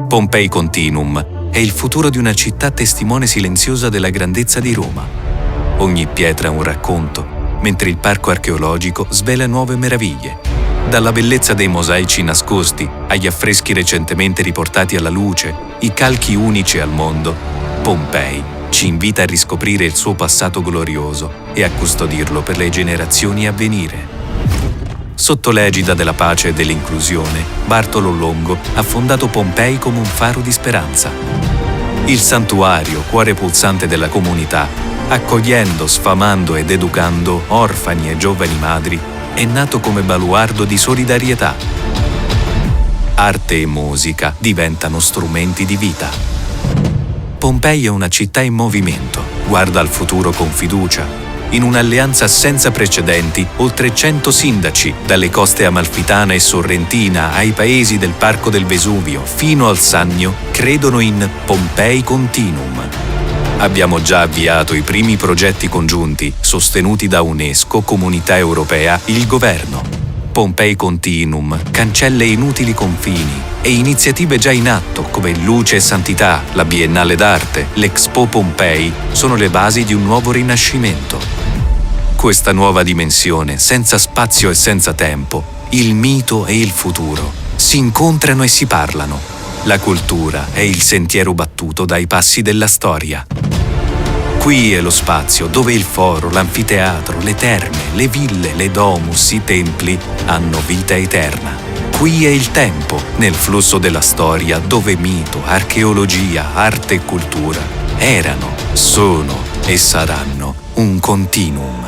Pompei Continuum è il futuro di una città testimone silenziosa della grandezza di Roma. Ogni pietra è un racconto, mentre il parco archeologico svela nuove meraviglie. Dalla bellezza dei mosaici nascosti agli affreschi recentemente riportati alla luce, i calchi unici al mondo, Pompei ci invita a riscoprire il suo passato glorioso e a custodirlo per le generazioni a venire. Sotto l'egida della pace e dell'inclusione, Bartolo Longo ha fondato Pompei come un faro di speranza. Il santuario, cuore pulsante della comunità, accogliendo, sfamando ed educando orfani e giovani madri, è nato come baluardo di solidarietà. Arte e musica diventano strumenti di vita. Pompei è una città in movimento, guarda al futuro con fiducia. In un'alleanza senza precedenti, oltre 100 sindaci, dalle coste amalfitana e sorrentina ai paesi del Parco del Vesuvio fino al Sannio, credono in Pompei Continuum. Abbiamo già avviato i primi progetti congiunti, sostenuti da UNESCO, Comunità Europea, il Governo. Pompei Continuum cancella inutili confini e iniziative già in atto come Luce e Santità, la Biennale d'Arte, l'Expo Pompei sono le basi di un nuovo rinascimento. Questa nuova dimensione, senza spazio e senza tempo, il mito e il futuro, si incontrano e si parlano. La cultura è il sentiero battuto dai passi della storia. Qui è lo spazio dove il foro, l'anfiteatro, le terme, le ville, le domus, i templi hanno vita eterna. Qui è il tempo, nel flusso della storia, dove mito, archeologia, arte e cultura erano, sono e saranno un continuum.